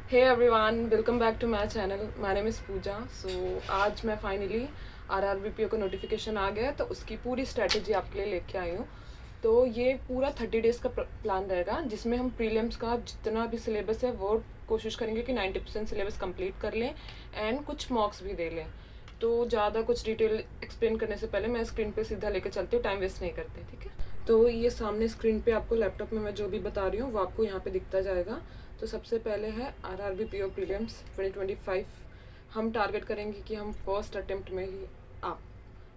Hey everyone, welcome back to my channel. My name is Pooja. So आज मैं finally आरआरबीपीओ का notification आ गया तो उसकी पूरी स्ट्रैटेजी आपके लिए लेके आई हूँ। तो ये पूरा 30 डेज़ का प्लान रहेगा जिसमें हम प्रीलिम्स का जितना भी सिलेबस है वो कोशिश करेंगे कि 90% सिलेबस कंप्लीट कर लें एंड कुछ मॉक्स भी दे लें। तो ज़्यादा कुछ डिटेल एक्सप्लेन करने से पहले मैं स्क्रीन पे सीधा लेके चलती हूँ, टाइम वेस्ट नहीं करते, ठीक है। तो ये सामने स्क्रीन पे आपको लैपटॉप में मैं जो भी बता रही हूँ वो आपको यहाँ पे दिखता जाएगा। तो सबसे पहले है आरआरबीपीओ प्रीलिम्स 2025। हम टारगेट करेंगे कि हम फर्स्ट अटेम्प्ट में ही आप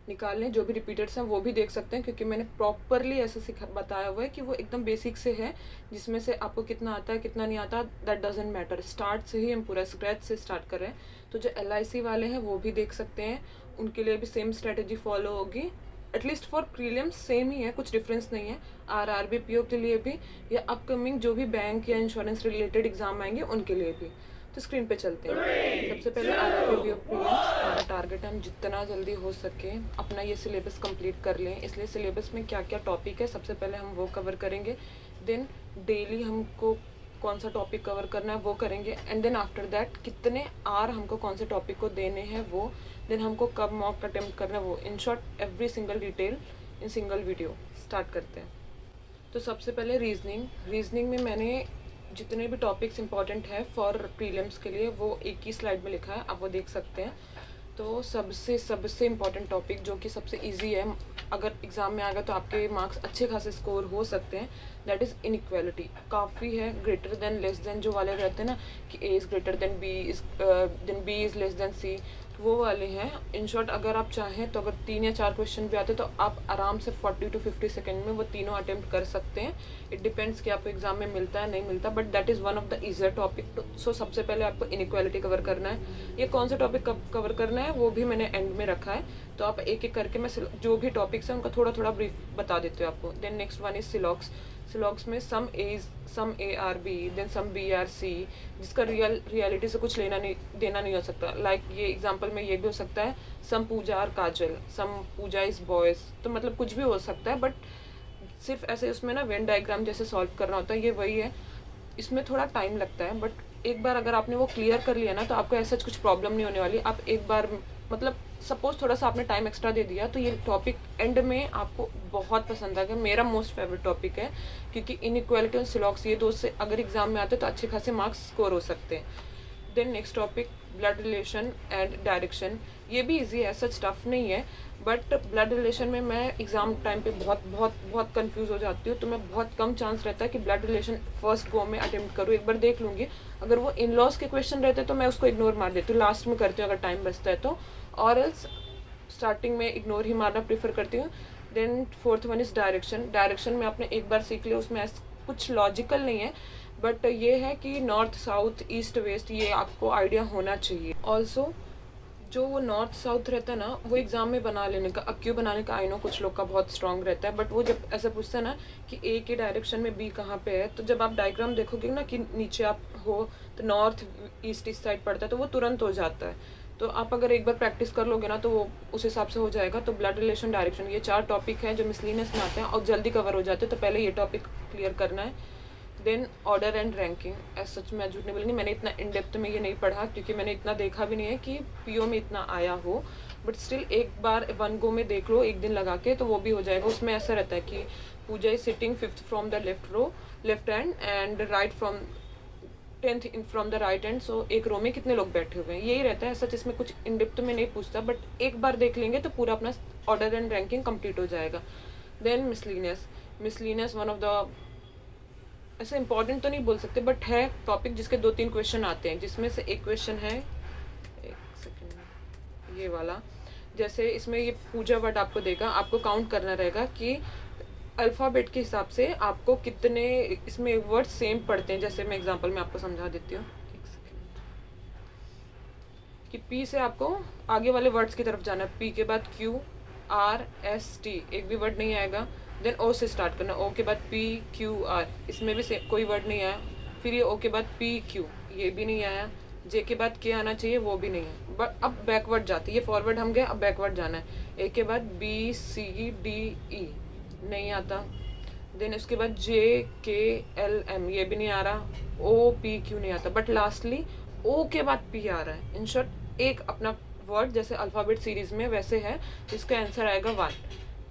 निकाल लें। जो भी रिपीटर्स हैं वो भी देख सकते हैं क्योंकि मैंने प्रॉपरली ऐसे बताया हुआ है कि वो एकदम बेसिक से है, जिसमें से आपको कितना आता है कितना नहीं आता दैट डजेंट मैटर। स्टार्ट से ही हम पूरा स्क्रैच से स्टार्ट कर रहे हैं। तो जो LIC वाले हैं वो भी देख सकते हैं, उनके लिए भी सेम स्ट्रेटेजी फॉलो होगी। एटलीस्ट फॉर प्रीलिम्स सेम ही है, कुछ डिफरेंस नहीं है। आरआरबीपीओ के लिए भी या अपकमिंग जो भी बैंक या इंश्योरेंस रिलेटेड एग्जाम आएंगे उनके लिए भी। तो स्क्रीन पे चलते हैं। सबसे पहले आरआरबीपीओ प्रीलिम्स हमारा टारगेट है हम जितना जल्दी हो सके अपना ये सिलेबस कंप्लीट कर लें। इसलिए सिलेबस में क्या क्या टॉपिक है सबसे पहले हम वो कवर करेंगे। देन डेली हमको कौन सा टॉपिक कवर करना है वो करेंगे एंड देन आफ्टर दैट कितने आर हमको कौन से टॉपिक को देने हैं वो, देन हमको कब मॉक अटेम्प्ट करना है वो। In short every single detail in single video. Start करते हैं। तो सबसे पहले रीजनिंग में मैंने जितने भी टॉपिक्स इंपॉर्टेंट है फॉर प्रीलिम्स के लिए वो एक ही स्लाइड में लिखा है, आप वो देख सकते हैं। तो सबसे सबसे इम्पॉर्टेंट टॉपिक जो कि सबसे इजी है, अगर एग्ज़ाम में आ गया तो आपके मार्क्स अच्छे खासे स्कोर हो सकते हैं, दैट इज़ इनइक्वालिटी। काफ़ी है, ग्रेटर देन लेस देन जो वाले रहते हैं ना कि A is greater than B is less than C, वो वाले हैं। इन शॉर्ट अगर आप चाहें तो अगर 3 या 4 क्वेश्चन भी आते तो आप आराम से 40 to 50 सेकेंड में वो तीनों अटेम्प्ट कर सकते हैं। इट डिपेंड्स कि आपको एग्जाम में मिलता है नहीं मिलता, but that is one of the easier topic. So सबसे पहले आपको इनइक्वालिटी कवर करना है। ये कौन सा टॉपिक कवर करना है वो भी मैंने एंड में रखा है। तो आप एक एक करके मैं जो भी टॉपिक्स हैं उनका थोड़ा थोड़ा ब्रीफ बता देती हूँ आपको। देन नेक्स्ट वन इज सिलॉक्स। सिलॉक्स में some ARB, then some BRC, जिसका रियलिटी से कुछ लेना नहीं देना नहीं हो सकता। लाइक ये एग्जांपल में ये भी हो सकता है सम पूजा और काजल, सम पूजा इज बॉयज, तो मतलब कुछ भी हो सकता है। बट सिर्फ ऐसे उसमें ना वेन डायग्राम जैसे सॉल्व करना होता है, ये वही है। इसमें थोड़ा टाइम लगता है बट एक बार अगर आपने वो क्लियर कर लिया ना तो आपको ऐसा कुछ प्रॉब्लम नहीं होने वाली। आप एक बार मतलब सपोज थोड़ा सा आपने टाइम एक्स्ट्रा दे दिया तो ये टॉपिक एंड में आपको बहुत पसंद आ गया। मेरा मोस्ट फेवरेट टॉपिक है क्योंकि इनइक्वालिटी और सिलॉक्स ये दो से अगर एग्जाम में आते तो अच्छे खासे मार्क्स स्कोर हो सकते हैं। Then next topic blood relation and direction. ये भी इजी है, सच टफ नहीं है, बट ब्लड रिलेशन में मैं एग्जाम टाइम पे बहुत बहुत बहुत कंफ्यूज हो जाती हूँ। तो मैं बहुत कम चांस रहता है कि ब्लड रिलेशन फर्स्ट गो में अटेम्प्ट करूँ। एक बार देख लूँगी, अगर वो इन लॉज के क्वेश्चन रहते तो मैं उसको इग्नोर मार देती हूँ, लास्ट में करती हूँ अगर टाइम बचता है तो, और एल्स स्टार्टिंग में इग्नोर ही मारना प्रीफर करती हूँ। Then fourth one is direction. Direction में आपने एक बार सीख लिया, उसमें कुछ लॉजिकल नहीं है, बट ये है कि नॉर्थ साउथ ईस्ट वेस्ट ये आपको आइडिया होना चाहिए। ऑल्सो जो वो नॉर्थ साउथ रहता है ना वो एग्जाम में बना लेने का, अब क्यों बनाने का आई नो कुछ लोग का बहुत स्ट्रांग रहता है, बट वो जब ऐसा पूछता है ना कि A के डायरेक्शन में B कहाँ पे है, तो जब आप डायग्राम देखोगे ना कि नीचे आप हो तो नॉर्थ ईस्ट इस साइड पड़ता है तो वो तुरंत हो जाता है। तो आप अगर एक बार प्रैक्टिस कर लोगे ना तो वो उस हिसाब से हो जाएगा। तो ब्लड रिलेशन डायरेक्शन ये 4 टॉपिक हैं जो मिसलिनियस में आते हैं और जल्दी कवर हो जाते हैं, तो पहले ये टॉपिक क्लियर करना है। Then order and ranking. As such मैं झूठ नहीं बोलूँगी, मैंने इतना इन डेप्थ में ये नहीं पढ़ा क्योंकि मैंने इतना देखा भी नहीं है कि PO में इतना आया हो, बट स्टिल एक बार वन गो में देख लो एक दिन लगा के तो वो भी हो जाएगा। उसमें ऐसा रहता है कि Pooja is sitting 5th from the left hand and right from 10th in from the right hand. So एक रो में कितने लोग बैठे हुए हैं यही रहता है। सच इसमें कुछ इन डेप्थ में नहीं पूछता, बट एक बार देख लेंगे तो पूरा अपना ऑर्डर एंड रैंकिंग कंप्लीट हो जाएगा। Then miscellaneous one of the ऐसे इंपॉर्टेंट तो नहीं बोल सकते बट है टॉपिक जिसके 2-3 क्वेश्चन आते हैं, जिसमें से एक क्वेश्चन है, एक सेकेंड, ये वाला। जैसे इसमें ये पूजा वर्ड आपको देगा, आपको काउंट करना रहेगा कि अल्फ़ाबेट के हिसाब से आपको कितने इसमें वर्ड सेम पढ़ते हैं। जैसे मैं एग्जांपल में आपको समझा देती हूँ, एक सेकेंड, कि P से आपको आगे वाले वर्ड्स की तरफ जाना है। P के बाद QRST एक भी वर्ड नहीं आएगा। देन O से स्टार्ट करना, O के बाद PQR, इसमें भी कोई वर्ड नहीं आया। फिर ये O के बाद PQ, ये भी नहीं आया। J के बाद K आना चाहिए, वो भी नहीं है। बट अब बैकवर्ड जाती है, ये फॉरवर्ड हम गए, अब बैकवर्ड जाना है। A के बाद BCDE नहीं आता। देन उसके बाद JKLM ये भी नहीं आ रहा, OPQ नहीं आता, बट लास्टली O के बाद P आ रहा है। इन शॉर्ट एक अपना वर्ड जैसे अल्फ़ाबेट सीरीज में वैसे है, जिसका आंसर आएगा 1।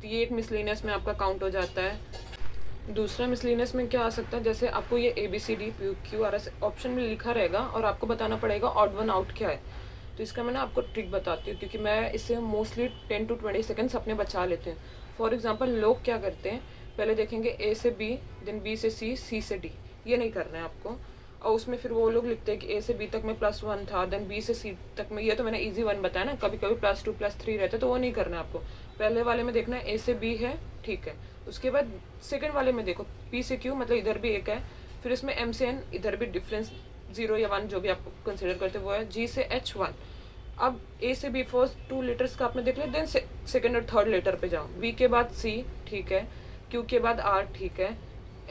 तो ये एक मिसलिनियस में आपका काउंट हो जाता है। दूसरा मिसलिनियस में क्या आ सकता है, जैसे आपको ये ABCD PQ RS ऑप्शन में लिखा रहेगा और आपको बताना पड़ेगा ऑड वन आउट क्या है। तो इसका मैं ना आपको ट्रिक बताती हूँ, क्योंकि मैं इससे मोस्टली 10 to 20 सेकेंड्स अपने बचा लेते हैं। फॉर एग्जांपल लोग क्या करते हैं, पहले देखेंगे A से B, देन B से C से D, ये नहीं करना है आपको। और उसमें फिर वो लोग लिखते हैं कि A से B तक में +1 था, देन B से C तक में, ये तो मैंने इजी 1 बताया ना, कभी कभी +2 +3 रहते, तो वो नहीं करना है आपको। पहले वाले में देखना है A से B है, ठीक है। उसके बाद सेकंड वाले में देखो P से Q, मतलब इधर भी एक है, फिर इसमें M से N, इधर भी डिफरेंस 0 या 1 जो भी आप कंसिडर करते वो है, G से H 1। अब A से B फर्स्ट 2 लेटर्स का आपने देख लिया, देन सेकंड और थर्ड लेटर पे जाओ। V के बाद C, ठीक है, Q के बाद R, ठीक है,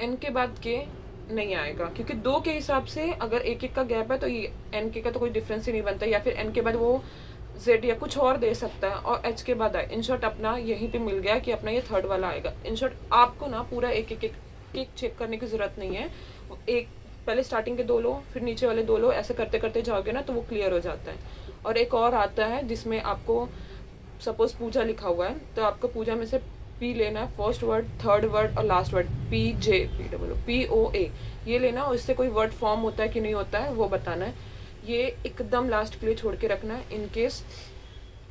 N के बाद K नहीं आएगा, क्योंकि 2 के हिसाब से अगर एक एक का गैप है तो ये N के का तो कोई डिफरेंस ही नहीं बनता, या फिर N के बाद वो Z या कुछ और दे सकता है और H के बाद आए। इन शॉर्ट अपना यहीं पे मिल गया कि अपना ये थर्ड वाला आएगा। इन शॉर्ट आपको ना पूरा एक चेक करने की ज़रूरत नहीं है, एक पहले स्टार्टिंग के 2 लो, फिर नीचे वाले 2 लो, ऐसे करते करते जाओगे ना तो वो क्लियर हो जाता है। और एक और आता है जिसमें आपको सपोज पूजा लिखा हुआ है, तो आपको पूजा में से P लेना है, फर्स्ट वर्ड, थर्ड वर्ड और लास्ट वर्ड, POA ये लेना, और इससे कोई वर्ड फॉर्म होता है कि नहीं होता है वो बताना है। ये एकदम लास्ट के लिए छोड़ के रखना है। इन केस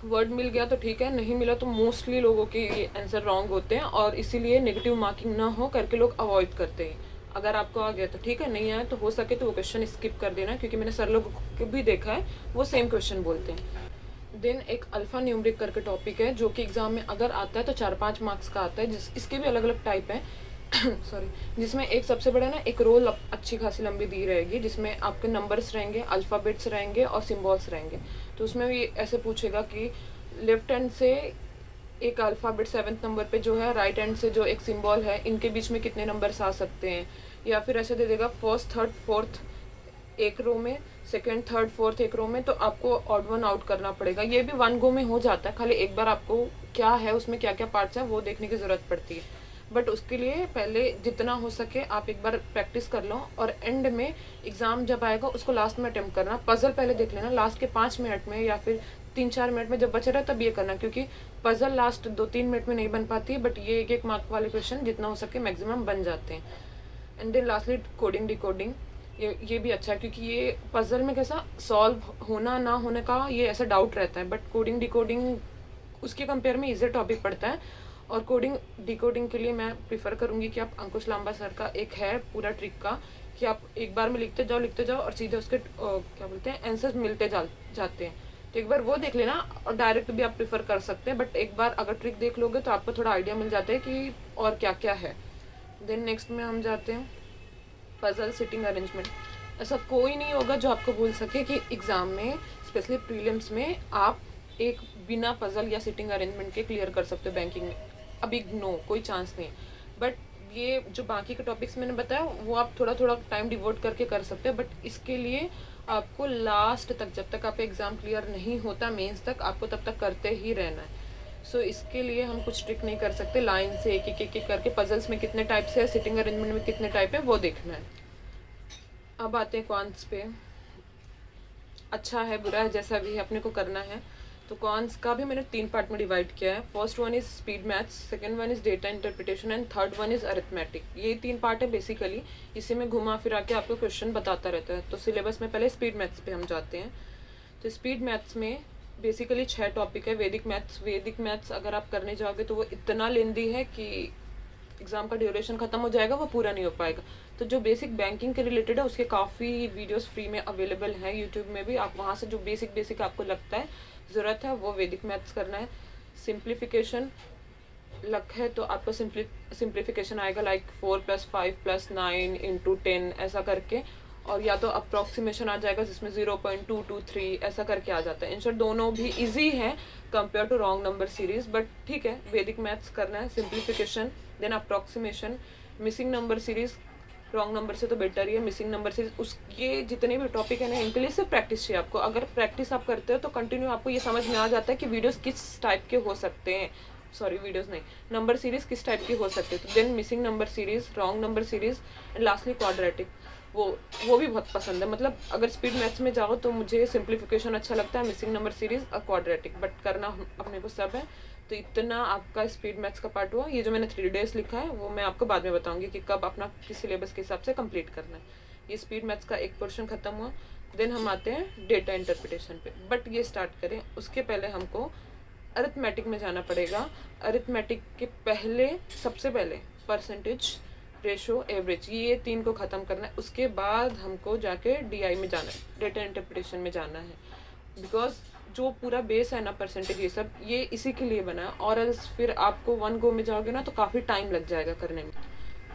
वर्ड मिल गया तो ठीक है, नहीं मिला तो मोस्टली लोगों के ये आंसर रॉन्ग होते हैं, और इसीलिए नेगेटिव मार्किंग ना हो करके लोग अवॉइड करते हैं। अगर आपको आ गया तो ठीक है, नहीं आया तो हो सके तो वो क्वेश्चन स्किप कर देना, क्योंकि मैंने सर लोगों को भी देखा है वो सेम क्वेश्चन बोलते हैं। देन एक अल्फा न्यूमरिक करके टॉपिक है, जो कि एग्जाम में अगर आता है तो 4-5 मार्क्स का आता है, इसके भी अलग अलग टाइप हैं सॉरी, जिसमें एक सबसे बड़ा ना एक रोल अच्छी खासी लंबी दी रहेगी, जिसमें आपके नंबर्स रहेंगे, अल्फ़ाबेट्स रहेंगे और सिम्बॉल्स रहेंगे। तो उसमें भी ऐसे पूछेगा कि लेफ्ट हैंड से एक अल्फ़ाबेट 7th नंबर पे जो है, राइट हैंड से जो एक सिम्बॉल है, इनके बीच में कितने नंबर्स आ सकते हैं। या फिर ऐसे दे देगा फर्स्ट थर्ड फोर्थ एक रो में, सेकेंड थर्ड फोर्थ एक रो में, तो आपको ऑड वन आउट करना पड़ेगा। ये भी 1 गो में हो जाता है, खाली एक बार आपको क्या है उसमें क्या क्या पार्ट्स हैं वो देखने की ज़रूरत पड़ती है। बट उसके लिए पहले जितना हो सके आप एक बार प्रैक्टिस कर लो, और एंड में एग्ज़ाम जब आएगा उसको लास्ट में अटेम्प्ट करना। पजल पहले देख लेना, लास्ट के 5 मिनट में या फिर 3-4 मिनट में जब बचे रहे तब ये करना, क्योंकि पजल लास्ट 2-3 मिनट में नहीं बन पाती है, बट ये 1-1 मार्क वाले क्वेश्चन जितना हो सके मैक्सिमम बन जाते हैं। And then lastly coding decoding, ये भी अच्छा है, क्योंकि ये पजल में कैसा सॉल्व होना ना होने का ये ऐसा डाउट रहता है, बट कोडिंग डिकोडिंग उसके कंपेयर में ईजी टॉपिक पड़ता है। और कोडिंग डिकोडिंग के लिए मैं प्रीफर करूँगी कि आप अंकुश लांबा सर का एक है पूरा ट्रिक का, कि आप एक बार में लिखते जाओ और सीधे उसके क्या बोलते हैं आंसर्स मिलते जाते हैं। तो एक बार वो देख लेना, और डायरेक्ट भी आप प्रीफर कर सकते हैं, बट एक बार अगर ट्रिक देख लोगे तो आपको थोड़ा आइडिया मिल जाता है कि और क्या क्या है। देन नेक्स्ट में हम जाते हैं पजल सिटिंग अरेंजमेंट। ऐसा कोई नहीं होगा जो आपको बोल सके कि एग्ज़ाम में स्पेशली प्रीलिम्स में आप एक बिना पजल या सिटिंग अरेंजमेंट के क्लियर कर सकते हो बैंकिंग में। अभी नो, कोई चांस नहीं। बट ये जो बाकी के टॉपिक्स मैंने बताया वो आप थोड़ा थोड़ा टाइम डिवोट करके कर सकते हैं, बट इसके लिए आपको लास्ट तक, जब तक आप एग्ज़ाम क्लियर नहीं होता मेंस तक, आपको तब तक करते ही रहना है। सो इसके लिए हम कुछ ट्रिक नहीं कर सकते, लाइन से एक करके पजल्स में कितने टाइप से है, सिटिंग अरेंजमेंट में कितने टाइप है वो देखना है। अब आते हैं क्वांट्स पे। अच्छा है बुरा है जैसा भी है अपने को करना है। तो क्वांट्स का भी मैंने 3 पार्ट में डिवाइड किया है। First one is speed maths, second one is data interpretation and third one is arithmetic. ये 3 पार्ट है बेसिकली, इसी में घुमा फिरा के आपको क्वेश्चन बताता रहता है। तो सिलेबस में पहले स्पीड मैथ्स पे हम जाते हैं। तो स्पीड मैथ्स में बेसिकली 6 टॉपिक है। वैदिक मैथ्स अगर आप करने जाओगे तो वो इतना लेंदी है कि एग्ज़ाम का ड्यूरेशन ख़त्म हो जाएगा, वो पूरा नहीं हो पाएगा। तो जो बेसिक बैंकिंग के रिलेटेड है उसके काफ़ी वीडियोस फ्री में अवेलेबल हैं यूट्यूब में भी, आप वहाँ से जो बेसिक आपको लगता है ज़रूरत है वो वैदिक मैथ्स करना है। सिंप्लीफिकेशन लक है तो आपको सिंप्लीफिकेशन आएगा लाइक 4 + 5 + 9 × 10 ऐसा करके, और या तो अप्रॉक्सीमेशन आ जाएगा जिसमें 0.223 ऐसा करके आ जाता है। इन शॉर्ट दोनों भी इजी है compare to wrong number series, but ठीक है वैदिक मैथ्स करना है। Simplification, then approximation, missing number series, wrong number से तो बेटर ही है मिसिंग नंबर सीरीज। उसके जितने भी टॉपिक है ना इनके लिए सिर्फ प्रैक्टिस चाहिए आपको। अगर प्रैक्टिस आप करते हो तो कंटिन्यू आपको ये समझ में आ जाता है कि वीडियोस किस टाइप के हो सकते हैं। सॉरी वीडियोस नहीं, नंबर सीरीज किस टाइप की हो सकती है, तो then missing number series, wrong number series and lastly quadratic, वो भी बहुत पसंद है। मतलब अगर स्पीड मैथ्स में जाओ तो मुझे सिंप्लीफिकेशन अच्छा लगता है, मिसिंग नंबर सीरीज और क्वाड्रेटिक, बट करना अपने को सब है। तो इतना आपका स्पीड मैथ्स का पार्ट हुआ। ये जो मैंने 3 days लिखा है वो मैं आपको बाद में बताऊंगी कि कब अपना किस सिलेबस के हिसाब से कंप्लीट करना है। ये स्पीड मैथ्स का एक पोर्शन खत्म हुआ। देन हम आते हैं डेटा इंटरप्रिटेशन पे, बट ये स्टार्ट करें उसके पहले हमको अरिथमेटिक में जाना पड़ेगा। अरिथमेटिक के पहले सबसे पहले परसेंटेज, रेशो, एवरेज, ये 3 को ख़त्म करना है। उसके बाद हमको जाके डीआई में जाना है, डेटा इंटरप्रिटेशन में जाना है। बिकॉज जो पूरा बेस है ना परसेंटेज, ये सब ये इसी के लिए बना है, और एल्स फिर आपको 1 go में जाओगे ना तो काफ़ी टाइम लग जाएगा करने में।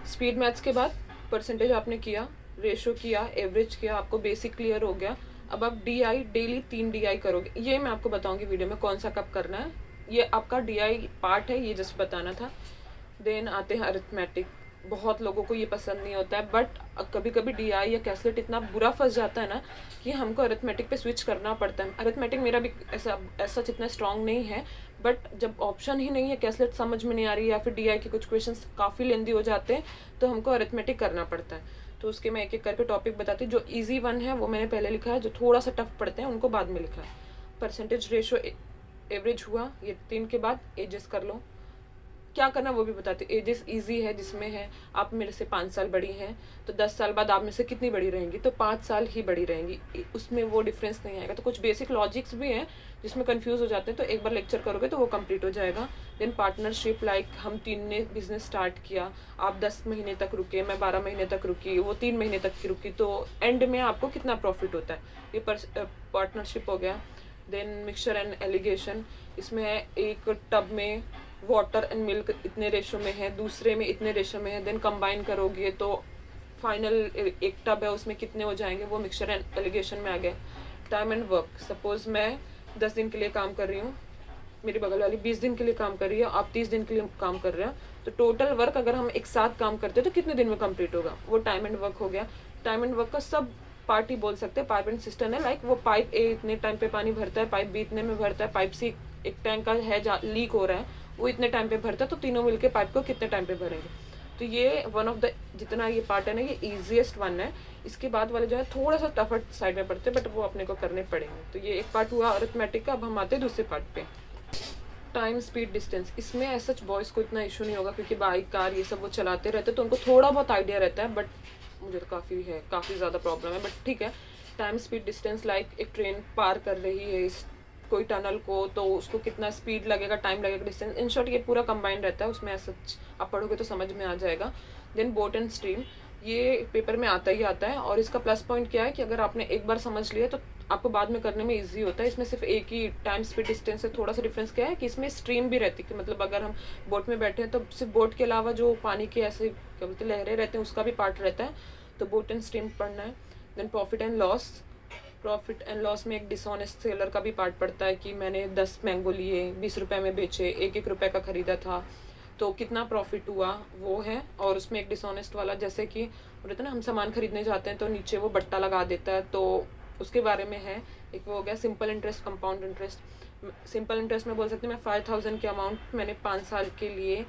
स्पीड मैथ्स के बाद परसेंटेज आपने किया, रेशो किया, एवरेज किया, आपको बेसिक क्लियर हो गया। अब आप डीआई डेली 3 डीआई करोगे, ये मैं आपको बताऊंगी वीडियो में कौन सा कब करना है। ये आपका डीआई पार्ट है, ये जस्ट बताना था। देन आते हैं अरिथमेटिक। बहुत लोगों को ये पसंद नहीं होता है, बट कभी कभी डीआई या कैसलेट इतना बुरा फंस जाता है ना कि हमको अरिथमेटिक पे स्विच करना पड़ता है। अरिथमेटिक मेरा भी ऐसा इतना स्ट्रांग नहीं है, बट जब ऑप्शन ही नहीं है, कैसलेट समझ में नहीं आ रही या फिर डीआई के कुछ क्वेश्चंस काफ़ी लेंदी हो जाते हैं, तो हमको अरिथमेटिक करना पड़ता है। तो उसके मैं एक एक करके टॉपिक बताती हूँ। जो ईजी वन है वो मैंने पहले लिखा है, जो थोड़ा सा टफ पढ़ते हैं उनको बाद में लिखा है। परसेंटेज, रेशो, एवरेज हुआ, ये 3 के बाद एजेस कर लो। क्या करना वो भी बताती हूँ। एजेस इजी है, जिसमें है आप मेरे से 5 साल बड़ी हैं, तो 10 साल बाद आप में से कितनी बड़ी रहेंगी, तो 5 साल ही बड़ी रहेंगी, उसमें वो डिफरेंस नहीं आएगा। तो कुछ बेसिक लॉजिक्स भी हैं जिसमें कंफ्यूज हो जाते हैं, तो एक बार लेक्चर करोगे तो वो कंप्लीट हो जाएगा। देन पार्टनरशिप, लाइक हम 3 ने बिजनेस स्टार्ट किया, आप 10 महीने तक रुके, मैं 12 महीने तक रुकी, वो 3 महीने तक की रुकी, तो एंड में आपको कितना प्रॉफिट होता है, ये पार्टनरशिप हो गया। देन मिक्सचर एंड एलिगेशन, इसमें है एक टब में वाटर एंड मिल्क इतने रेशो में है, दूसरे में इतने रेशो में है, देन कंबाइन करोगे तो फाइनल एक टब है उसमें कितने हो जाएंगे, वो मिक्सचर एंड एलिगेशन में आ गया। टाइम एंड वर्क, सपोज मैं 10 दिन के लिए काम कर रही हूँ, मेरी बगल वाली 20 दिन के लिए काम कर रही है, आप 30 दिन के लिए काम कर रहे हो, तो टोटल वर्क अगर हम एक साथ काम करते हैं तो कितने दिन में कंप्लीट होगा, वो टाइम एंड वर्क हो गया। टाइम एंड वर्क का सब पार्ट ही बोल सकते हैं। पाइप एंड सिस्टम है, लाइक वो पाइप ए इतने टाइम पे पानी भरता है, पाइप बी इतने में भरता है, पाइप सी एक टैंक का है लीक हो रहा है, वो इतने टाइम पे भरता है, तो तीनों मिलके पाइप को कितने टाइम पे भरेंगे। तो ये वन ऑफ द, जितना ये पार्ट है ना, ये ईजीएस्ट वन है। इसके बाद वाले जो है थोड़ा सा टफर साइड में पड़ते हैं, बट वो अपने को करने पड़ेंगे। तो ये एक पार्ट हुआ अरिथमेटिक का। अब हम आते हैं दूसरे पार्ट पे, टाइम, स्पीड, डिस्टेंस। इसमें ऐसा बॉयज़ को इतना इशू नहीं होगा क्योंकि बाइक, कार ये सब वो चलाते रहते हैं, तो उनको थोड़ा बहुत आइडिया रहता है, बट मुझे तो काफ़ी ज़्यादा प्रॉब्लम है, बट ठीक है। टाइम, स्पीड, डिस्टेंस, लाइक एक ट्रेन पार कर रही है इस कोई टनल को, तो उसको कितना स्पीड लगेगा, टाइम लगेगा, डिस्टेंस, इन शॉर्ट ये पूरा कंबाइंड रहता है उसमें। ऐसा आप पढ़ोगे तो समझ में आ जाएगा। देन बोट एंड स्ट्रीम, ये पेपर में आता ही आता है, और इसका प्लस पॉइंट क्या है कि अगर आपने एक बार समझ लिया तो आपको बाद में करने में इजी होता है। इसमें सिर्फ एक ही टाइम, स्पीड, डिस्टेंस से थोड़ा सा डिफरेंस क्या है कि इसमें स्ट्रीम भी रहती है, कि मतलब अगर हम बोट में बैठे हैं तो सिर्फ बोट के अलावा जो पानी के ऐसे क्या बोलते हैं लहरें रहते हैं उसका भी पार्ट रहता है, तो बोट एंड स्ट्रीम पढ़ना है। Then profit and loss, profit and loss में एक डिसऑनेस्ट सेलर का भी पार्ट पड़ता है कि मैंने 10 मैंगो लिए, 20 रुपये में बेचे, 1-1 रुपये का ख़रीदा था, तो कितना प्रॉफिट हुआ वो है। और उसमें एक डिसऑनेस्ट वाला, जैसे कि बोलते ना हम सामान खरीदने जाते हैं तो नीचे वो बट्टा लगा देता है, तो उसके बारे में है। एक वो हो गया simple interest, compound interest. Simple interest में बोल सकते हैं मैं 5000 के अमाउंट मैंने 5 साल के लिए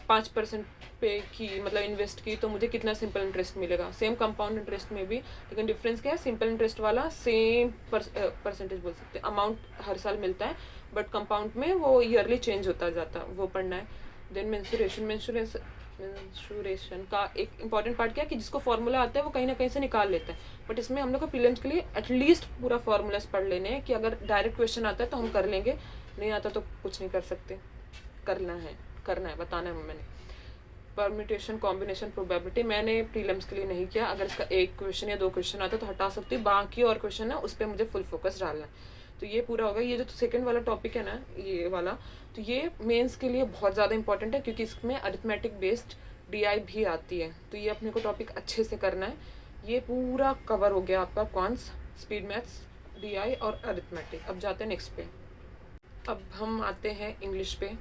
5% पे की, मतलब इन्वेस्ट की, तो मुझे कितना सिंपल इंटरेस्ट मिलेगा। सेम कंपाउंड इंटरेस्ट में भी, लेकिन डिफरेंस क्या है, सिंपल इंटरेस्ट वाला सेम परसेंटेज बोल सकते हैं, अमाउंट हर साल मिलता है, बट कंपाउंड में वो ईयरली चेंज होता जाता है, वो पढ़ना है। देन मेंसुरेशन का एक इंपॉर्टेंट पार्ट क्या है कि जिसको फॉर्मूला आता है वो कहीं ना कहीं से निकाल लेता है, बट इसमें हम लोग को प्रीलिम्स के लिए एटलीस्ट पूरा फॉर्मूलाज पढ़ लेने हैं कि अगर डायरेक्ट क्वेश्चन आता है तो हम कर लेंगे, नहीं आता तो कुछ नहीं कर सकते, करना है, बताना है मैंने। परम्यूटेशन, कॉम्बिनेशन, प्रोबेबिलिटी मैंने प्रीलिम्स के लिए नहीं किया, अगर इसका एक क्वेश्चन या 2 क्वेश्चन आता तो हटा सकती हूँ, बाकी और क्वेश्चन है उस पर मुझे फुल फोकस डालना है। तो ये पूरा होगा। ये जो सेकंड वाला टॉपिक है ना, ये वाला, तो ये मेंस के लिए बहुत ज़्यादा इंपॉर्टेंट है क्योंकि इसमें अरिथमेटिक बेस्ड डीआई भी आती है, तो ये अपने को टॉपिक अच्छे से करना है। ये पूरा कवर हो गया आपका क्वांट्स, स्पीड मैथ्स, डीआई और अरिथमेटिक। अब जाते हैं नेक्स्ट पे। अब हम आते हैं इंग्लिश पे।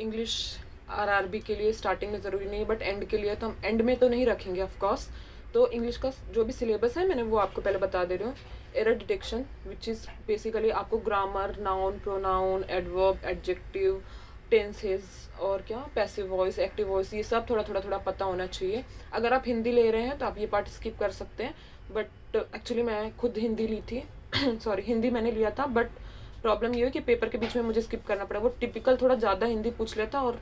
इंग्लिश आरआरबी के लिए स्टार्टिंग में ज़रूरी नहीं है, बट एंड के लिए तो हम एंड में तो नहीं रखेंगे ऑफ कोर्स। तो इंग्लिश का जो भी सिलेबस है मैंने वो आपको पहले बता दे रही हूँ। Error detection, which is basically आपको grammar, noun, pronoun, adverb, adjective, tenses और क्या पैसिव वॉइस, एक्टिव वॉइस, ये सब थोड़ा पता होना चाहिए। अगर आप हिंदी ले रहे हैं तो आप ये पार्ट स्किप कर सकते हैं, बट एक्चुअली मैं खुद हिंदी ली थी सॉरी, हिंदी मैंने लिया था, बट प्रॉब्लम ये है कि पेपर के बीच में मुझे स्किप करना पड़ा। वो टिपिकल थोड़ा ज़्यादा हिंदी पूछ लेता और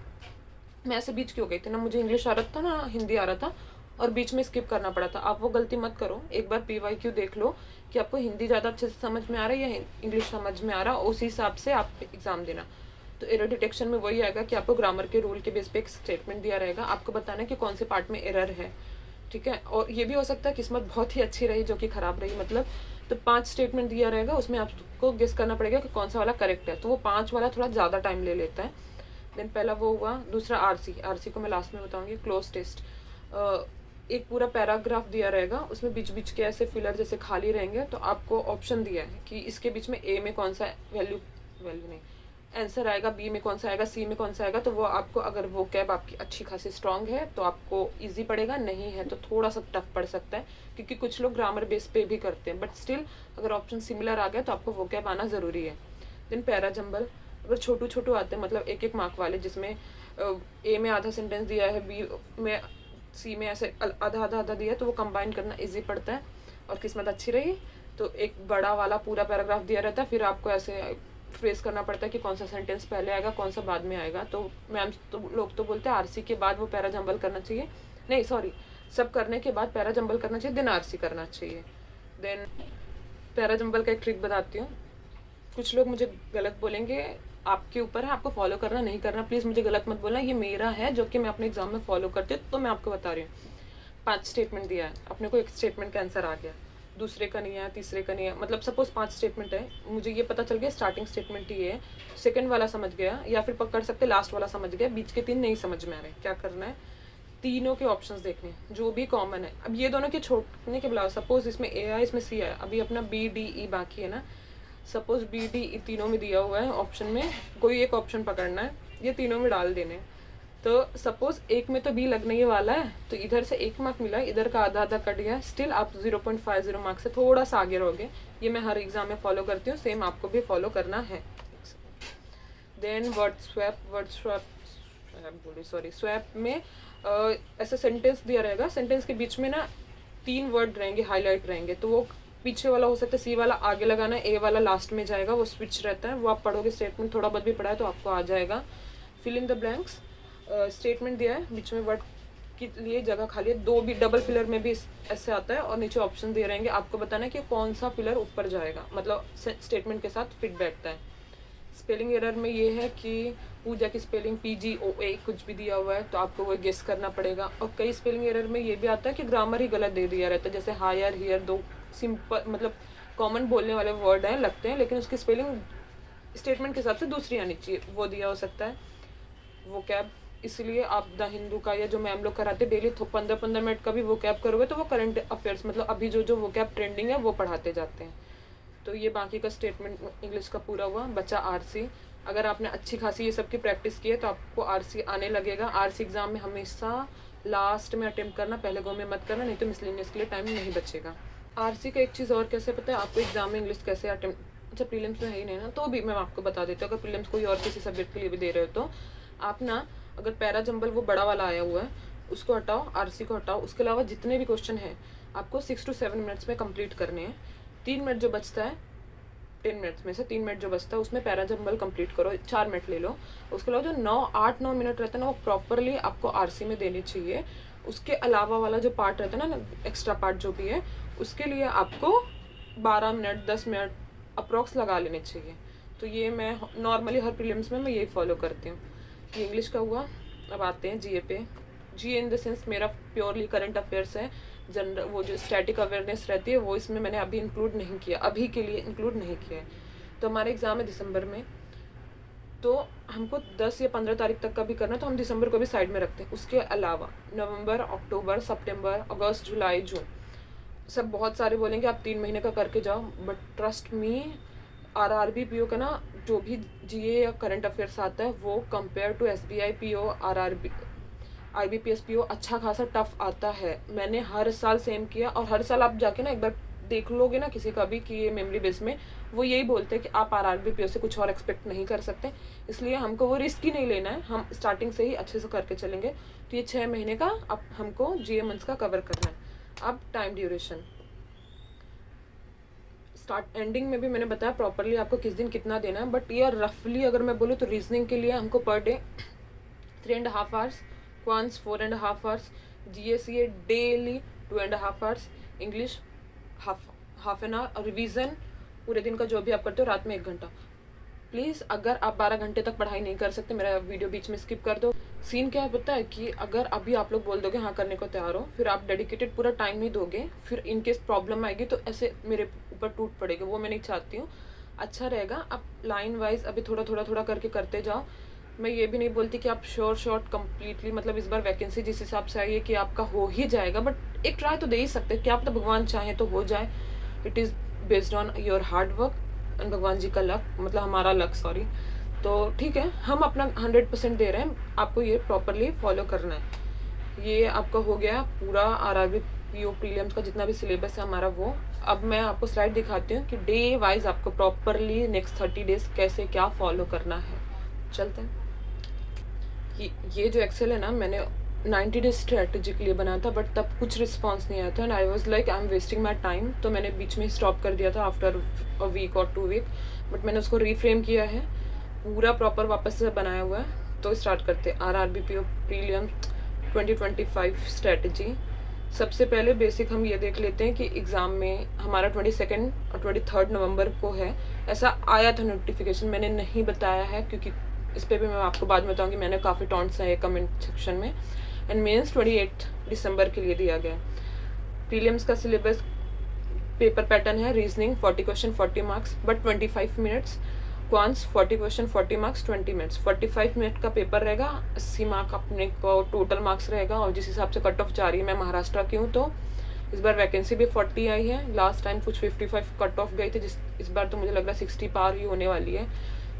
मैं ऐसे बीच की हो गई थी, ना मुझे इंग्लिश आ रहा था ना हिंदी आ रहा था, और बीच में स्किप करना पड़ा था। आप वो गलती मत करो, एक बार PYQ देख लो कि आपको हिंदी ज़्यादा अच्छे से समझ में आ रहा है या इंग्लिश समझ में आ रहा है, उसी हिसाब से आप एग्ज़ाम देना। तो एरर डिटेक्शन में वही आएगा कि आपको ग्रामर के रूल के बेस पे एक स्टेटमेंट दिया रहेगा, आपको बताना है कि कौन से पार्ट में एरर है, ठीक है। और ये भी हो सकता है किस्मत बहुत ही अच्छी रही जो कि ख़राब रही, मतलब तो 5 स्टेटमेंट दिया रहेगा, उसमें आपको गेस करना पड़ेगा कि कौन सा वाला करेक्ट है। तो वो 5 वाला थोड़ा ज़्यादा टाइम ले लेता है। देन पहला वो हुआ, दूसरा आरसी को मैं लास्ट में बताऊंगी। क्लोज टेस्ट, एक पूरा पैराग्राफ दिया रहेगा, उसमें बीच बीच के ऐसे फिलर जैसे खाली रहेंगे, तो आपको ऑप्शन दिया है कि इसके बीच में ए में कौन सा वैल्यू नहीं आंसर आएगा, बी में कौन सा आएगा, सी में कौन सा आएगा। तो वो आपको, अगर वो कैब आपकी अच्छी खासी स्ट्रांग है तो आपको इजी पड़ेगा, नहीं है तो थोड़ा सा टफ पड़ सकता है, क्योंकि कुछ लोग ग्रामर बेस पे भी करते हैं, बट स्टिल अगर ऑप्शन सिमिलर आ गया तो आपको वो कैब आना ज़रूरी है। देन पैरा जंबल, अगर छोटू आते हैं, मतलब 1-1 मार्क वाले, जिसमें ए में आधा सेंटेंस दिया है, बी में, सी में ऐसे आधा दिया है, तो वो कंबाइन करना इजी पड़ता है। और किस्मत अच्छी रही तो एक बड़ा वाला पूरा पैराग्राफ दिया रहता है, फिर आपको ऐसे फ्रेज करना पड़ता है कि कौन सा सेंटेंस पहले आएगा, कौन सा बाद में आएगा। तो मैम तो लोग तो बोलते हैं आरसी के बाद वो पैरा जंबल करना चाहिए, नहीं सॉरी, सब करने के बाद पैरा जंबल करना चाहिए, देन आरसी करना चाहिए। देन पैरा जंबल का एक ट्रिक बताती हूँ, कुछ लोग मुझे गलत बोलेंगे, आपके ऊपर है आपको फॉलो करना नहीं करना, प्लीज़ मुझे गलत मत बोलना, ये मेरा है जो कि मैं अपने एग्जाम में फॉलो करती हूँ, तो मैं आपको बता रही हूँ। 5 स्टेटमेंट दिया है, अपने को एक स्टेटमेंट का आंसर आ गया, दूसरे का नहीं है, तीसरे का नहीं है, मतलब सपोज 5 स्टेटमेंट है, मुझे ये पता चल गया स्टार्टिंग स्टेटमेंट ये है, सेकंड वाला समझ गया, या फिर पकड़ सकते लास्ट वाला समझ गया, बीच के 3 नहीं समझ में आ रहे, क्या करना है, तीनों के ऑप्शंस देखने हैं जो भी कॉमन है। अब ये दोनों के छोड़ने के बुलाओ, सपोज इसमें ए है, इसमें सी है, अभी अपना BDE बाकी है ना, सपोज BDE तीनों में दिया हुआ है, ऑप्शन में कोई एक ऑप्शन पकड़ना है, ये तीनों में डाल देने। तो सपोज एक में तो बी लगने ही वाला है, तो इधर से 1 मार्क मिला, इधर का आधा कट गया, स्टिल आप 0.50 मार्क्स से थोड़ा सा आगे रहोगे। ये मैं हर एग्जाम में फॉलो करती हूँ, सेम आपको भी फॉलो करना है। देन स्वैप में ऐसा सेंटेंस दिया रहेगा, सेंटेंस के बीच में ना 3 वर्ड रहेंगे, हाईलाइट रहेंगे, तो वो पीछे वाला हो सकता है सी वाला आगे लगाना है, ए वाला लास्ट में जाएगा, वो स्विच रहता है, वो आप पढ़ोगे, स्टेटमेंट थोड़ा बहुत भी पढ़ा है तो आपको आ जाएगा। Fill in the blanks, statement दिया है, बीच में वर्ड के लिए जगह खाली है, 2 भी डबल फिलर में भी ऐसे आता है, और नीचे ऑप्शन दे रहेंगे, आपको बताना है कि कौन सा फिलर ऊपर जाएगा, मतलब स्टेटमेंट के साथ फिट बैठता है। स्पेलिंग एरर में ये है कि पूजा की स्पेलिंग PGOA कुछ भी दिया हुआ है, तो आपको वो गेस करना पड़ेगा। और कई स्पेलिंग एरर में ये भी आता है कि ग्रामर ही गलत दे दिया रहता है, जैसे हायर हियर 2 सिंपल, मतलब कॉमन बोलने वाले वर्ड हैं, लगते हैं, लेकिन उसकी स्पेलिंग स्टेटमेंट के हिसाब से दूसरी आनी चाहिए, वो दिया हो सकता है। वो कैब, इसलिए आप द हिंदू का या जो मैम लोग कराते डेली 15-15 मिनट का भी वो कैब करोगे तो वो करंट अफेयर्स, मतलब अभी जो वो कैब ट्रेंडिंग है वो पढ़ाते जाते हैं। तो ये बाकी का स्टेटमेंट इंग्लिश का पूरा हुआ, बचा आरसी। अगर आपने अच्छी खासी ये सब की प्रैक्टिस की है तो आपको आरसी आने लगेगा। आरसी एग्ज़ाम में हमेशा लास्ट में अटेम्प्ट करना, पहले गो में मत करना, नहीं तो मिसलेनियस के लिए टाइम नहीं बचेगा। आरसी का एक चीज़ और कैसे पता है आपको, एग्जाम में इंग्लिश कैसे अटेम्प्ट, अच्छा प्रीलिम्स में है ही नहीं ना, तो भी मैं आपको बता देती हूँ, अगर प्रीलिम्स कोई और किसी सब्जेक्ट के लिए भी दे रहे हो तो आप ना, अगर पैरा जंबल वो बड़ा वाला आया हुआ है उसको हटाओ, आरसी को हटाओ, उसके अलावा जितने भी क्वेश्चन हैं आपको 6 to 7 मिनट्स में कंप्लीट करने हैं। 3 मिनट जो बचता है, 10 मिनट्स में से 3 मिनट जो बचता है उसमें पैरा जंबल कंप्लीट करो, 4 मिनट ले लो। उसके अलावा जो 8-9 मिनट रहता है ना, वो प्रॉपरली आपको आरसी में देनी चाहिए। उसके अलावा वाला जो पार्ट रहता है ना, एक्स्ट्रा पार्ट जो भी है, उसके लिए आपको 12 मिनट 10 मिनट अप्रॉक्स लगा लेने चाहिए। तो ये मैं नॉर्मली हर प्रीलिम्स में मैं यही फॉलो करती हूँ। ये इंग्लिश का हुआ। अब आते हैं जीए पे। जीए इन द सेंस मेरा प्योरली करंट अफेयर्स है, जनरल वो जो स्टैटिक अवेयरनेस रहती है वो इसमें मैंने अभी इंक्लूड नहीं किया, अभी के लिए इंक्लूड नहीं किया है। तो हमारे एग्ज़ाम है दिसंबर में, तो हमको 10 या 15 तारीख तक का भी करना, तो हम दिसंबर को भी साइड में रखते हैं। उसके अलावा नवंबर, अक्टूबर, सितंबर, अगस्त, जुलाई, जून, सब बहुत सारे बोलेंगे आप 3 महीने का करके जाओ, but trust me, RRB PO का ना जो भी जीए या करंट अफेयर्स आता है वो compare to SBI PO, RRB, IBPS PO अच्छा खासा टफ आता है। मैंने हर साल सेम किया, और हर साल आप जाके ना एक बार देख लोगे ना किसी का भी कि ये मेमोरी बेस में, वो यही बोलते हैं कि आप RRBPO से कुछ और एक्सपेक्ट नहीं कर सकते, इसलिए हमको वो रिस्क ही नहीं लेना है, हम स्टार्टिंग से ही अच्छे से करके चलेंगे। तो ये 6 महीने का अब हमको GA मंथ्स का कवर करना है। अब टाइम ड्यूरेशन स्टार्ट एंडिंग में भी मैंने बताया प्रॉपरली आपको किस दिन कितना देना है, बट ये रफली अगर मैं बोलूँ तो रीजनिंग के लिए हमको per day 3.5 hours, quants 4.5 hours, GSA daily 2.5 hours, English half an hour, और रिविज़न पूरे दिन का जो भी आप करते हो रात में 1 घंटा। प्लीज़ अगर आप 12 घंटे तक पढ़ाई नहीं कर सकते, मेरा वीडियो बीच में स्किप कर दो। सीन क्या है पता है कि अगर अभी आप लोग बोल दोगे हाँ करने को तैयार हो, फिर आप डेडिकेटेड पूरा टाइम नहीं दोगे, फिर इनकेस प्रॉब्लम आएगी तो ऐसे मेरे ऊपर टूट पड़ेगी, वो मैं नहीं चाहती हूँ। अच्छा रहेगा आप लाइन वाइज अभी थोड़ा थोड़ा थोड़ा करके करते जाओ। मैं ये भी नहीं बोलती कि आप शॉर्ट कंप्लीटली, मतलब इस बार वैकेंसी जिस हिसाब से आई है कि आपका हो ही जाएगा, बट एक ट्राई तो दे ही सकते हैं, क्या पता भगवान चाहे तो हो जाए। It is based on your hard work and भगवान जी का लक, मतलब हमारा लक, सॉरी। तो ठीक है, हम अपना 100% दे रहे हैं, आपको ये प्रॉपरली फॉलो करना है। ये आपका हो गया पूरा RRBPO प्रीलिम्स का जितना भी सिलेबस है हमारा वो। अब मैं आपको स्लाइड दिखाती हूँ कि डे वाइज आपको प्रॉपरली नेक्स्ट 30 डेज कैसे क्या फॉलो करना है। चलते हैं। ये जो एक्सेल है ना, मैंने 90 डेज स्ट्रेटजी के लिए बनाया था, बट तब कुछ रिस्पॉन्स नहीं आया था and I was like I am wasting my time, तो मैंने बीच में स्टॉप कर दिया था आफ्टर अ वीक और 2 वीक, बट मैंने उसको रीफ्रेम किया है, पूरा प्रॉपर वापस से बनाया हुआ है। तो स्टार्ट करते हैं RRBPO प्रीलियम 2025 स्ट्रेटजी। सबसे पहले बेसिक हम ये देख लेते हैं कि एग्ज़ाम में हमारा 22 और 23 नवंबर को है, ऐसा आया था नोटिफिकेशन, मैंने नहीं बताया है क्योंकि इस पर भी मैं आपको बाद में बताऊंगी, मैंने काफ़ी टॉन्ट्स हैं कमेंट सेक्शन में। एंड मेंस 28 दिसंबर के लिए दिया गया। प्रीलिम्स का सिलेबस पेपर पैटर्न है reasoning 40 question 40 marks but 25 minutes, quants 40 question 40 marks 20 minutes, 45 minute का पेपर रहेगा, 80 मार्क अपने को टोटल मार्क्स रहेगा। और जिस हिसाब से कट ऑफ जा रही है, मैं महाराष्ट्र की हूँ तो इस बार वैकेंसी भी 40 आई है, लास्ट टाइम कुछ 55 कट ऑफ गई थी, इस बार तो मुझे लग रहा है 60 पार ही होने वाली है।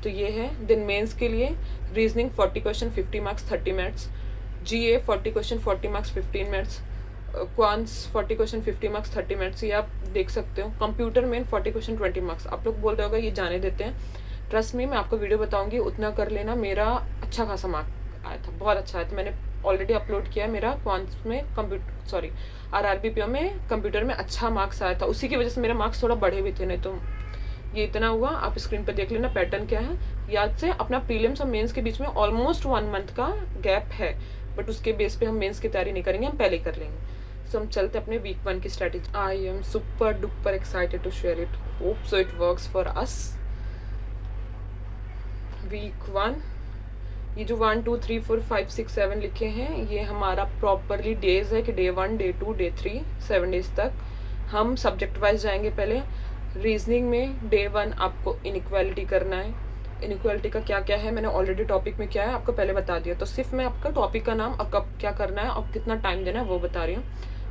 तो ये है। देन मेंस के लिए reasoning 40 question 50 marks 30 minutes, GA 40 question 40 marks 15 minutes, quants 40 question 50 marks 30 minutes, ये आप देख सकते हो। Computer main 40 question 20 marks. आप लोग बोल रहे होगा ये जाने देते हैं, ट्रस्ट में मैं आपको वीडियो बताऊंगी, उतना कर लेना। मेरा अच्छा खासा मार्क आया था, बहुत अच्छा आया था, मैंने ऑलरेडी अपलोड किया है। मेरा क्वांस में RRBPO में कंप्यूटर में अच्छा मार्क्स आया था, उसी की वजह से मेरे मार्क्स थोड़ा बढ़े भी थे, नहीं तो ये इतना हुआ। आप स्क्रीन पर देख लेना पैटर्न क्या है, याद से। अपना प्रीलिम्स और मेंस के बीच में ऑलमोस्ट 1 मंथ का गैप है, बट उसके बेस पे हम मेंस की तैयारी नहीं करेंगे, हम पहले कर लेंगे। सो हम चलते अपने वीक 1 की strategy. I am super duper excited to share it, hope so it works for us. Week 1, ये जो 1 2 3 4 5 6 7 लिखे हैं, ये हमारा प्रॉपरली डेज है कि डे 1 डे 2 डे 3 7 डेज तक हम सब्जेक्ट वाइज जाएंगे। पहले रीजनिंग में डे 1 आपको इनइक्वालिटी करना है। इनइक्वालिटी का क्या क्या है मैंने ऑलरेडी टॉपिक में क्या है आपको पहले बता दिया, तो सिर्फ मैं आपका टॉपिक का नाम और कब क्या करना है और कितना टाइम देना है वो बता रही हूँ।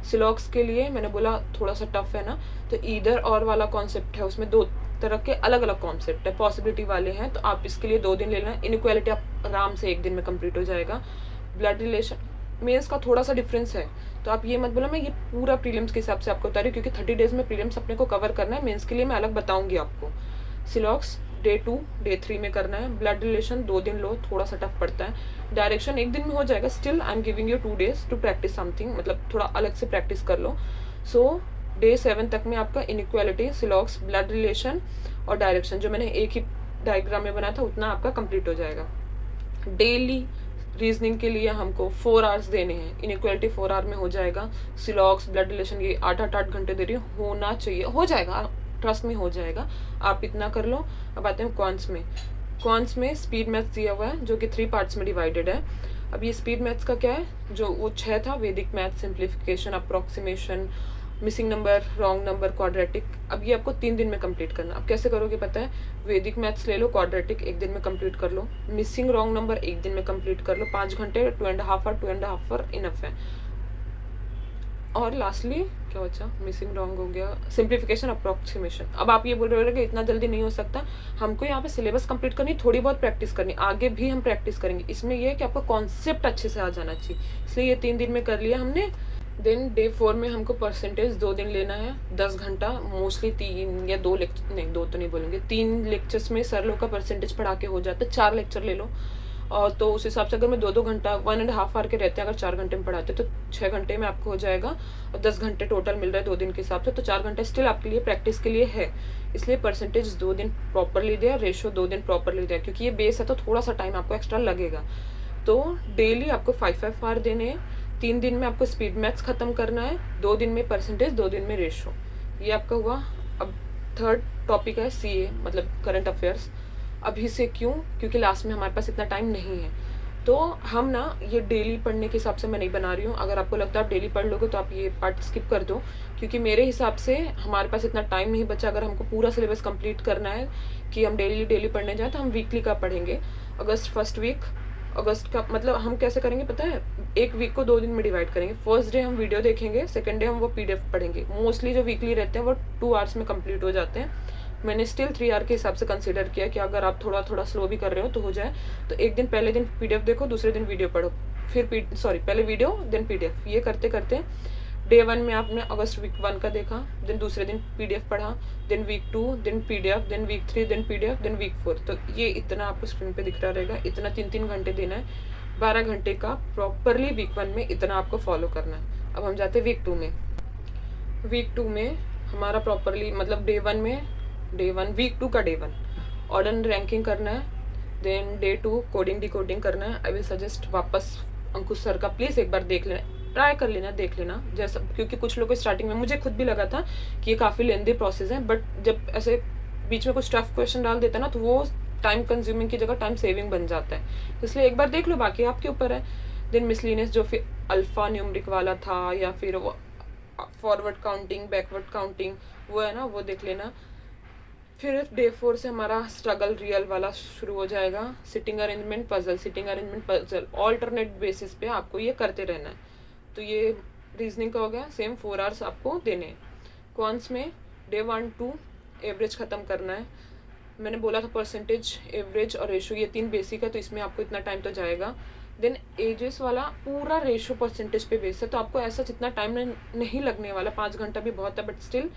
सिलॉक्स के लिए मैंने बोला थोड़ा सा टफ है ना, तो ईदर और वाला कॉन्सेप्ट है, उसमें 2 तरह के अलग अलग कॉन्सेप्ट है, पॉसिबिलिटी वाले हैं, तो आप इसके लिए 2 दिन ले लेना। इनइक्वालिटी आप आराम से 1 दिन में कंप्लीट हो जाएगा। ब्लड रिलेशन मेंस का थोड़ा सा डिफरेंस है, तो आप ये मत बोलो मैं ये पूरा प्रीलिम्स के हिसाब से आपको बता रही हूँ, क्योंकि 30 डेज में प्रीलिम्स अपने को कवर करना है, मेंस के लिए मैं अलग बताऊंगी आपको। सिलॉक्स डे 2 डे 3 में करना है। ब्लड रिलेशन 2 दिन लो, थोड़ा सा टफ पड़ता है। डायरेक्शन 1 दिन में हो जाएगा, still I am giving you 2 days to practise something, मतलब थोड़ा अलग से प्रैक्टिस कर लो। सो डे 7 तक में आपका इनइक्वालिटी, सिलॉक्स, ब्लड रिलेशन और डायरेक्शन जो मैंने एक ही डायग्राम में बनाया था उतना आपका कंप्लीट हो जाएगा। डेली रीजनिंग के लिए हमको 4 आवर्स देने हैं, इनइक्वालिटी 4 आवर में हो जाएगा। सिलॉक्स, ब्लड रिलेशन ये 8 घंटे दे रही हूँ, होना चाहिए, हो जाएगा, ट्रस्ट में हो जाएगा, आप इतना कर लो। अब आते हैं क्वांट्स में। क्वांट्स में स्पीड मैथ्स दिया हुआ है जो कि 3 पार्ट्स में डिवाइडेड है। अब ये स्पीड मैथ्स का क्या है, जो वो 6 था, वैदिक maths, simplification, approximation, missing number, wrong number, quadratic. अब ये आपको 3 दिन में कंप्लीट करना। अब कैसे करोगे पता है, वैदिक मैथ्स ले लो, क्वाड्रेटिक 1 दिन में कंप्लीट कर लो, मिसिंग रॉन्ग नंबर 1 दिन में कंप्लीट कर लो, 5 घंटे, 2.5 आवर इनफ है। और लास्टली क्या बचा, मिसिंग रॉन्ग हो गया, सिंप्लीफिकेशन, अप्रोक्सीमेशन। अब आप ये बोल रहे हो कि इतना जल्दी नहीं हो सकता, हमको यहाँ पे सिलेबस कंप्लीट करनी, थोड़ी बहुत प्रैक्टिस करनी, आगे भी हम प्रैक्टिस करेंगे। इसमें यह है कि आपका कॉन्सेप्ट अच्छे से आ जाना चाहिए, इसलिए ये 3 दिन में कर लिया हमने। देन डे 4 में हमको परसेंटेज 2 दिन लेना है, 10 घंटा, मोस्टली 3 या 2 लेक्चर, नहीं 2 तो नहीं बोलेंगे, 3 लेक्चर्स में सर लोग का परसेंटेज पढ़ा के हो जाता है, 4 लेक्चर ले लो। और तो उस हिसाब से अगर मैं 2-2 घंटा 1.5 आवर के रहते हैं, अगर 4 घंटे में पढ़ाते तो 6 घंटे में आपको हो जाएगा, और 10 घंटे टोटल मिल रहा है 2 दिन के हिसाब से, तो 4 घंटे स्टिल आपके लिए प्रैक्टिस के लिए है। इसलिए परसेंटेज 2 दिन प्रॉपरली दिया, रेशो 2 दिन प्रॉपरली दिया, क्योंकि ये बेस है तो थोड़ा सा टाइम आपको एक्स्ट्रा लगेगा। तो डेली आपको 5-5 आवर देने हैं, 3 दिन में आपको स्पीड मैथ्स खत्म करना है, 2 दिन में परसेंटेज, 2 दिन में रेशो। ये आपका हुआ। अब थर्ड टॉपिक है CA, मतलब करंट अफेयर्स। अभी से क्यों? क्योंकि लास्ट में हमारे पास इतना टाइम नहीं है, तो हम ना ये डेली पढ़ने के हिसाब से मैं नहीं बना रही हूँ। अगर आपको लगता है आप डेली पढ़ लोगे तो आप ये पार्ट स्किप कर दो, क्योंकि मेरे हिसाब से हमारे पास इतना टाइम नहीं बचा। अगर हमको पूरा सिलेबस कंप्लीट करना है कि हम डेली पढ़ने जाएँ, तो हम वीकली का पढ़ेंगे। अगस्त फर्स्ट वीक, अगस्त का मतलब हम कैसे करेंगे पता है, एक वीक को 2 दिन में डिवाइड करेंगे। फर्स्ट डे हम वीडियो देखेंगे, सेकंड डे हम वो PDF पढ़ेंगे। मोस्टली जो वीकली रहते हैं वो 2 आवर्स में कंप्लीट हो जाते हैं। मैंने स्टिल 3 आवर के हिसाब से कंसिडर किया कि अगर आप थोड़ा थोड़ा स्लो भी कर रहे हो तो हो जाए। तो एक दिन पहले दिन PDF देखो, दूसरे दिन वीडियो पढ़ो, फिर पहले वीडियो देन PDF। ये करते करते डे 1 में आपने अगस्त वीक 1 का देखा, देन दूसरे दिन PDF पढ़ा, then week 2, then PDF, then week 3, then PDF, then week 4। तो ये इतना आपको स्क्रीन पे दिख रहा रहेगा। इतना 3-3 घंटे देना है, 12 घंटे का प्रॉपरली वीक 1 में इतना आपको फॉलो करना है। अब हम जाते हैं वीक 2 में। वीक 2 में हमारा प्रॉपरली मतलब डे वन वीक 2 का डे 1 ऑर्डर रैंकिंग करना है, देन डे 2 कोडिंग डिकोडिंग करना है। आई विल सजेस्ट वापस अंकुश सर का प्लीज़ एक बार देख लेना, ट्राई कर लेना, देख लेना जैसा, क्योंकि कुछ लोग स्टार्टिंग में, मुझे खुद भी लगा था कि ये काफ़ी लेंदी प्रोसेस है, बट जब ऐसे बीच में कुछ टफ क्वेश्चन डाल देता ना, तो वो टाइम कंज्यूमिंग की जगह टाइम सेविंग बन जाता है। इसलिए एक बार देख लो, बाकी आपके ऊपर है। देन मिसलिनियस जो फिर अल्फा न्यूमरिक वाला था, या फिर वो फॉरवर्ड काउंटिंग बैकवर्ड काउंटिंग, वो है ना, वो देख लेना। फिर डे 4 से हमारा स्ट्रगल रियल वाला शुरू हो जाएगा। Sitting arrangement puzzle alternate basis पे आपको ये करते रहना है। तो ये रीजनिंग का हो गया, सेम 4 आवर्स आपको देने हैं। क्वांट्स में डे 1-2 एवरेज ख़त्म करना है। मैंने बोला था परसेंटेज, एवरेज और रेशो, ये 3 बेसिक है, तो इसमें आपको इतना टाइम तो जाएगा। देन एजेस वाला पूरा रेशो परसेंटेज पे बेस है, तो आपको ऐसा जितना टाइम नहीं लगने वाला, 5 घंटा भी बहुत है, बट स्टिल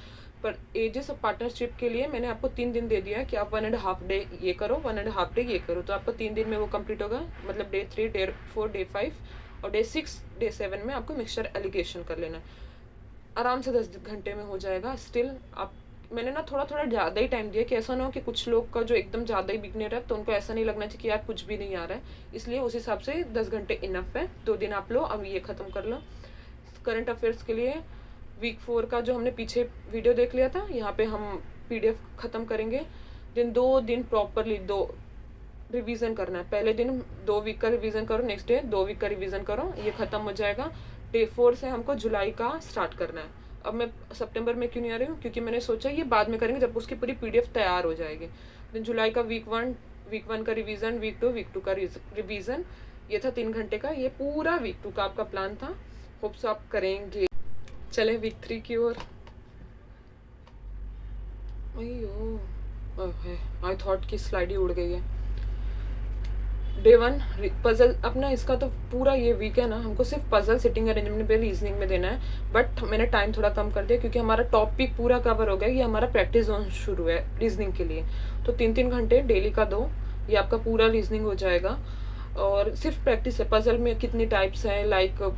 पर एजेस ऑफ पार्टनरशिप के लिए मैंने आपको 3 दिन दे दिया है कि आप 1.5 डे ये करो, 1.5 डे ये करो, तो आपको 3 दिन में वो कंप्लीट होगा। मतलब डे 3, डे 4, डे 5 और डे 6, डे 7 में आपको मिक्सचर एलिगेशन कर लेना है। आराम से 10 घंटे में हो जाएगा। स्टिल आप, मैंने ना थोड़ा थोड़ा ज़्यादा ही टाइम दिया कि ऐसा ना हो कि कुछ लोग का जो एकदम ज़्यादा ही बिगनर है तो उनको ऐसा नहीं लगना चाहिए कि यार कुछ भी नहीं आ रहा है। इसलिए उस हिसाब से 10 घंटे इनफ है, 2 दिन आप लो। अब ये ख़त्म कर लो। करंट अफेयर्स के लिए वीक 4 का जो हमने पीछे वीडियो देख लिया था, यहाँ पे हम PDF ख़त्म करेंगे। दिन 2 दिन प्रॉपरली 2 रिवीजन करना है। पहले दिन 2 वीक का रिवीजन करो, नेक्स्ट डे 2 वीक का रिवीजन करो, ये ख़त्म हो जाएगा। डे 4 से हमको जुलाई का स्टार्ट करना है। अब मैं सितंबर में क्यों नहीं आ रही हूँ, क्योंकि मैंने सोचा ये बाद में करेंगे जब उसकी पूरी PDF तैयार हो जाएगी। देन जुलाई का वीक 1 का रिवीजन, वीक 2 का रिवीजन। ये था 3 घंटे का, ये पूरा वीक 2 का आपका प्लान था। होप्स आप करेंगे। चले वीक 3 की ओर। आई थॉट की स्लाइड ही उड़ गई है। डे 1 पजल अपना, इसका तो पूरा ये वीक है ना, हमको सिर्फ पजल, सिटिंग अरेंजमेंट पे, रीजनिंग में देना है। बट मैंने टाइम थोड़ा कम कर दिया क्योंकि हमारा टॉपिक पूरा कवर हो गया। ये हमारा प्रैक्टिस जोन शुरू है रीजनिंग के लिए, तो 3-3 घंटे डेली का दो, ये आपका पूरा रीजनिंग हो जाएगा। और सिर्फ प्रैक्टिस है। पजल में कितनी टाइप्स हैं, लाइक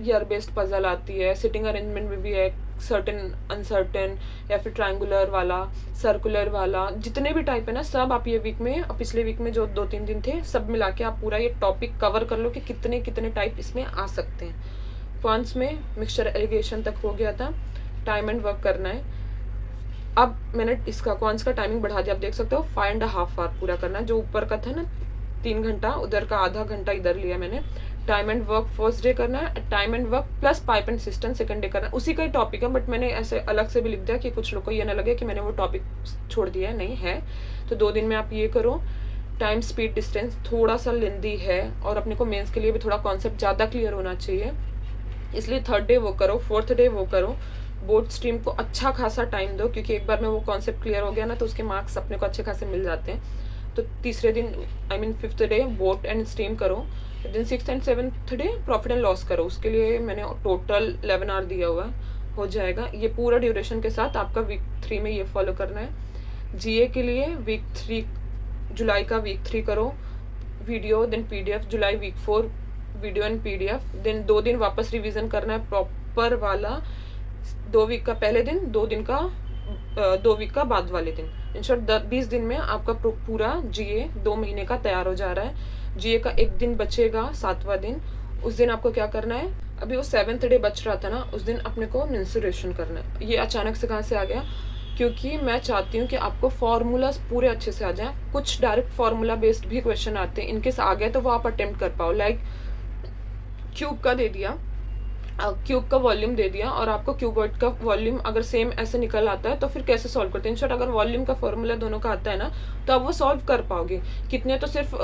ईयर बेस्ड पजल आती है, सिटिंग अरेंजमेंट में भी है, सर्टेन अनसर्टेन, या फिर ट्रायंगुलर वाला, सर्कुलर वाला, जितने भी टाइप है ना सब आप ये वीक में, और पिछले वीक में जो 2-3 दिन थे सब मिला के आप पूरा ये टॉपिक कवर कर लो कि कितने कितने टाइप इसमें आ सकते हैं। क्वांट्स में मिक्सचर एलिगेशन तक हो गया था, टाइम एंड वर्क करना है। अब मैंने इसका क्वांट्स का टाइमिंग बढ़ा दिया, आप देख सकते हो 5.5 आवर पूरा करना है। जो ऊपर का था ना 3 घंटा, उधर का आधा घंटा इधर लिया मैंने। Time and work first day करना है, time and work plus pipe and system second day करना है। उसी का ही टॉपिक है, बट मैंने ऐसे अलग से भी लिख दिया कि कुछ लोग को ये ना लगे कि मैंने वो टॉपिक छोड़ दिया है, नहीं है। तो 2 दिन में आप ये करो। टाइम स्पीड डिस्टेंस थोड़ा सा लेंदी है, और अपने को मेंस के लिए भी थोड़ा कॉन्सेप्ट ज़्यादा क्लियर होना चाहिए, इसलिए 3rd डे वो करो, 4th डे वो करो। बोर्ड स्ट्रीम को अच्छा खासा टाइम दो, क्योंकि एक बार में वो कॉन्सेप्ट क्लियर हो गया ना तो उसके मार्क्स अपने को अच्छे खासे मिल जाते हैं। तो तीसरे दिन I mean 5th day boat and stream करो, then 6th and 7th day profit and loss करो। उसके लिए मैंने टोटल 11 आवर दिया हुआ है, हो जाएगा। ये पूरा ड्यूरेशन के साथ आपका वीक 3 में ये फॉलो करना है। जीए के लिए वीक 3 जुलाई का वीक 3 करो वीडियो, देन पीडीएफ। जुलाई week 4 video and PDF, then 2 दिन वापस रिवीजन करना है प्रॉपर वाला, 2 वीक का पहले दिन, 2 वीक का बाद वाले दिन। इन शॉर्ट 20 दिन में आपका पूरा जीए 2 महीने का तैयार हो जा रहा है। जीए का एक दिन बचेगा, 7वां दिन। उस दिन आपको क्या करना है, अभी वो 7th डे बच रहा था ना, उस दिन अपने को मेंस्ट्रुएशन करना है। ये अचानक से कहाँ से आ गया, क्योंकि मैं चाहती हूँ कि आपको फॉर्मूलाज पूरे अच्छे से आ जाएं। कुछ डायरेक्ट फार्मूला बेस्ड भी क्वेश्चन आते हैं, इनकेस आ गए तो वो आप अटेम्प्ट कर पाओ। लाइक क्यूब का दे दिया, क्यूब का वॉल्यूम दे दिया, और आपको क्यूबॉइड का वॉल्यूम अगर सेम ऐसे निकल आता है तो फिर कैसे सॉल्व करते हैं। इन शॉर्ट अगर वॉल्यूम का फॉर्मूला दोनों का आता है ना, तो आप वो सॉल्व कर पाओगे। कितने तो सिर्फ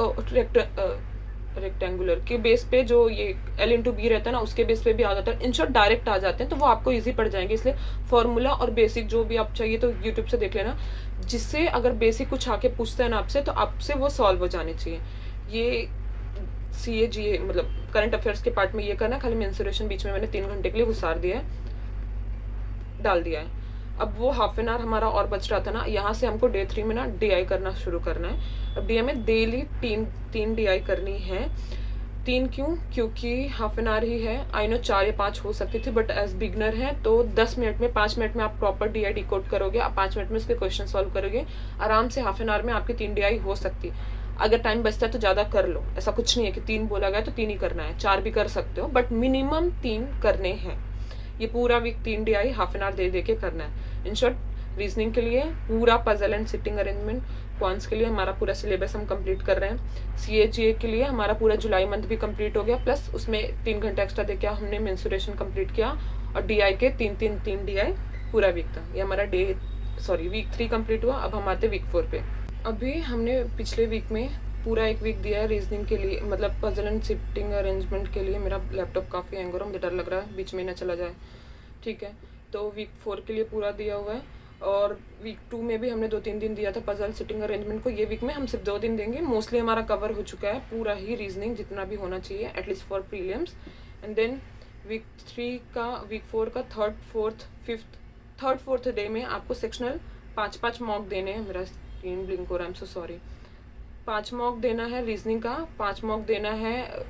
रेक्टेंगुलर के बेस पे जो ये L/B रहता है ना, उसके बेस पे भी आ जाता है। इन शॉर्ट डायरेक्ट आ जाते हैं, तो वो आपको इजी पड़ जाएंगे। इसलिए फॉर्मूला और बेसिक जो भी आप चाहिए तो यूट्यूब से देख लेना, जिससे अगर बेसिक कुछ आके पूछते हैं ना आपसे, तो आपसे वो सॉल्व हो जाने चाहिए। ये CA GA मतलब करंट अफेयर्स के पार्ट में ये करना है। खाली मेंस्ट्रुएशन बीच में मैंने 3 घंटे के लिए घुसार दिया है, डाल दिया है। अब वो हाफ एन आवर हमारा और बच रहा था ना, यहाँ से हमको डे 3 में ना DI करना शुरू करना है। अब DI में डेली 3 DI करनी है। 3 क्यों, क्योंकि हाफ एन आवर ही है। आई नो 4 या 5 हो सकती थी, बट एज बिगनर है तो 10 मिनट में 5 मिनट में आप प्रॉपर DI डिकोड करोगे, आप 5 मिनट में उसके क्वेश्चन सॉल्व करोगे आराम से। हाफ एन आवर में आपकी 3 DI हो सकती। अगर टाइम बचता है तो ज़्यादा कर लो, ऐसा कुछ नहीं है कि 3 बोला गया तो 3 ही करना है, 4 भी कर सकते हो, बट मिनिमम 3 करने हैं। ये पूरा week 3 DI half an hour दे के करना है। इन शॉर्ट रीजनिंग के लिए पूरा puzzle and sitting arrangement, quants के लिए हमारा पूरा सिलेबस हम कंप्लीट कर रहे हैं। CA के लिए हमारा पूरा जुलाई मंथ भी कंप्लीट हो गया, प्लस उसमें 3 घंटे एक्स्ट्रा देके हमने मेंस्ट्रुएशन कंप्लीट किया, और DI के 3 DI पूरा वीक था। ये हमारा वीक 3 कंप्लीट हुआ। अब हम आते वीक 4 पे। अभी हमने पिछले वीक में पूरा एक वीक दिया है रीजनिंग के लिए, मतलब पजल एंड सिटिंग अरेंजमेंट के लिए। मेरा लैपटॉप काफ़ी हैंग हो रहा है, मुझे डर लग रहा है बीच में ना चला जाए, ठीक है। तो वीक 4 के लिए पूरा दिया हुआ है, और वीक 2 में भी हमने 2-3 दिन दिया था पजल सिटिंग अरेंजमेंट को। ये वीक में हम सिर्फ 2 दिन देंगे। मोस्टली हमारा कवर हो चुका है पूरा ही रीजनिंग, जितना भी होना चाहिए at least for prelims. And then week 4 का थर्ड फोर्थ डे में आपको सेक्शनल 5 मॉक देने हैं। मेरा स्क्रीन ब्लिंक हो रहा है, I am so sorry. 5 mock देना है रीजनिंग का, 5 मॉक देना है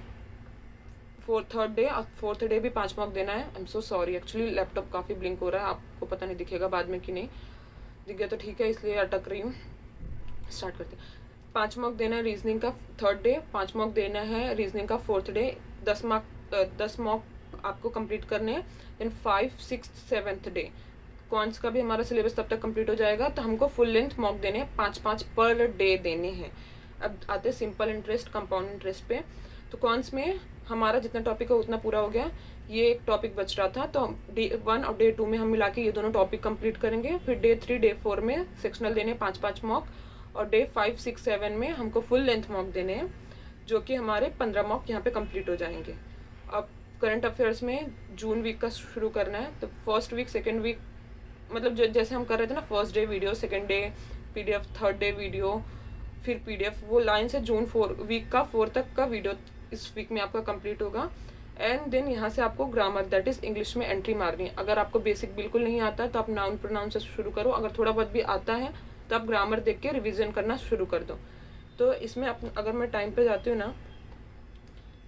थर्ड डे, और 4th डे भी 5 मॉक देना है। I am so sorry, actually laptop काफ़ी ब्लिंक हो रहा है, आपको पता नहीं दिखेगा बाद में कि नहीं दिख गया तो ठीक है, इसलिए अटक रही हूँ। स्टार्ट करते हैं। 5 मॉक देना है रीजनिंग का 3rd डे, 5 मॉक देना है रीजनिंग का 4th डे, 10 मॉक आपको कंप्लीट करने हैं। देन 5, 6, 7th डे क्वांट्स का भी हमारा सिलेबस तब तक कंप्लीट हो जाएगा, तो हमको फुल लेंथ मॉक देने हैं, 5 पर डे देने हैं। अब आते हैं सिंपल इंटरेस्ट, कंपाउंड इंटरेस्ट पे। तो क्वांट्स में हमारा जितना टॉपिक है उतना पूरा हो गया। ये एक टॉपिक बच रहा था, तो डे 1 और डे 2 में हम मिला के ये दोनों टॉपिक कंप्लीट करेंगे। फिर डे 3, डे 4 में सेक्शनल देने 5 मॉक, और डे 5, 6, 7 में हमको फुल लेंथ मॉक देने हैं, जो कि हमारे 15 मॉक यहाँ पे कंप्लीट हो जाएंगे। अब करंट अफेयर्स में जून वीक का शुरू करना है, तो फर्स्ट वीक, सेकेंड वीक, मतलब जैसे हम कर रहे थे ना, first day video, second day PDF, third day video, फिर पीडीएफ, वो लाइन से जून 4 वीक का 4 तक का वीडियो इस वीक में आपका कंप्लीट होगा। एंड देन यहाँ से आपको ग्रामर, दैट इज इंग्लिश में एंट्री मारनी है। अगर आपको बेसिक बिल्कुल नहीं आता है तो आप नाउन प्रोनाउन से शुरू करो, अगर थोड़ा बहुत भी आता है तो आप ग्रामर देख के रिविजन करना शुरू कर दो। तो इसमें अगर मैं टाइम पे जाती हूँ ना,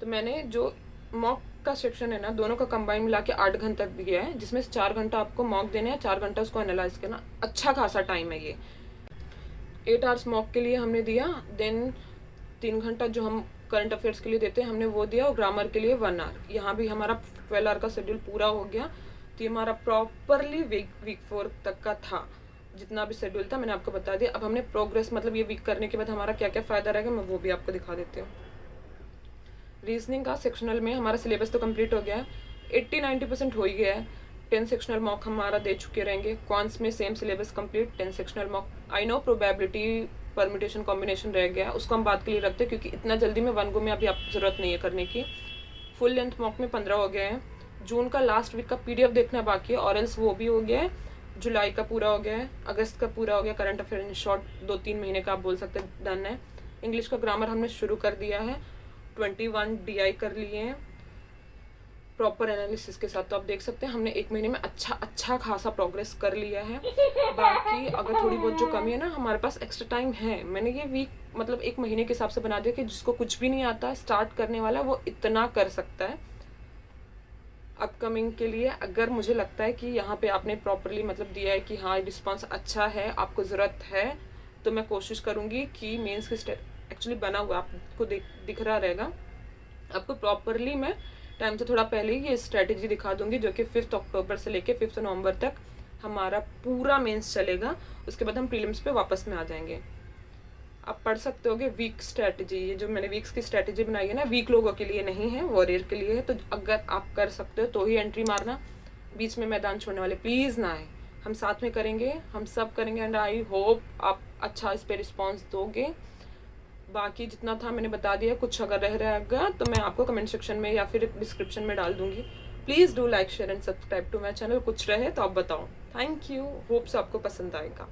तो मैंने जो मॉक का सेक्शन है ना, दोनों का कंबाइन मिला के 8 घंटे तक दिया है, जिसमें से 4 घंटा आपको मॉक देना है, 4 घंटा उसको एनालाइज करना। अच्छा खासा टाइम है ये। 8 आवर्स मॉक के लिए हमने दिया, देन 3 घंटा जो हम करंट अफेयर्स के लिए देते हैं हमने वो दिया, और ग्रामर के लिए 1 आवर। यहाँ भी हमारा 12 आवर का शेड्यूल पूरा हो गया। तो ये हमारा प्रॉपरली वीक 4 तक का था, जितना भी शेड्यूल था मैंने आपको बता दिया। अब हमने प्रोग्रेस, मतलब ये वीक करने के बाद हमारा क्या क्या फ़ायदा रहेगा, मैं वो भी आपको दिखा देती हूँ। रीजनिंग का सेक्शनल में हमारा सिलेबस तो कंप्लीट हो गया है, 80-90% हो ही गया है। 10 सेक्शनल मॉक हमारा दे चुके रहेंगे। क्वांट्स में same syllabus complete, 10 sectional mock. I know probability, permutation, combination रह गया, उसको हम बात के लिए रखते हैं, क्योंकि इतना जल्दी में 1 गो में अभी आपको ज़रूरत नहीं है करने की। फुल लेंथ मॉक में 15 हो गए हैं। जून का लास्ट वीक का पीडीएफ देखना बाकी है, और एल्स वो भी हो गया है। जुलाई का पूरा हो गया है, अगस्त का पूरा हो गया, करंट अफेयर इन शॉर्ट 2-3 महीने का आप बोल सकते हैं डन है। इंग्लिश का ग्रामर हमने शुरू कर दिया है, 21 DI कर लिए हैं प्रॉपर एनालिसिस के साथ। तो आप देख सकते हैं हमने 1 महीने में अच्छा खासा प्रोग्रेस कर लिया है। बाकी अगर थोड़ी बहुत जो कमी है ना, हमारे पास एक्स्ट्रा टाइम है। मैंने ये वीक मतलब 1 महीने के हिसाब से बना दिया कि जिसको कुछ भी नहीं आता स्टार्ट करने वाला वो इतना कर सकता है अपकमिंग के लिए। अगर मुझे लगता है कि यहाँ पे आपने प्रॉपरली मतलब दिया है कि हाँ रिस्पॉन्स अच्छा है, आपको ज़रूरत है, तो मैं कोशिश करूँगी कि मेंस की एक्चुअली बना हुआ आपको दिख रहा रहेगा। आपको प्रॉपरली मैं टाइम से थोड़ा पहले ही ये स्ट्रेटेजी दिखा दूंगी, जो कि 5 अक्टूबर से लेके 5 नवंबर तक हमारा पूरा मेंस चलेगा। उसके बाद हम प्रीलिम्स पे वापस में आ जाएंगे। आप पढ़ सकते होगे वीक स्ट्रेटजी, ये जो मैंने वीक्स की स्ट्रेटजी बनाई है ना, वीक लोगों के लिए नहीं है, वॉरियर के लिए है। तो अगर आप कर सकते हो तो ही एंट्री मारना, बीच में मैदान छोड़ने वाले प्लीज़ ना आए। हम साथ में करेंगे, हम सब करेंगे, एंड आई होप आप अच्छा इस पर रिस्पॉन्स दोगे। बाकी जितना था मैंने बता दिया, कुछ अगर रह रहेगा तो मैं आपको कमेंट सेक्शन में या फिर डिस्क्रिप्शन में डाल दूंगी। Please do like share and subscribe to my channel. कुछ रहे तो आप बताओ। थैंक यू, होप्स आपको पसंद आएगा।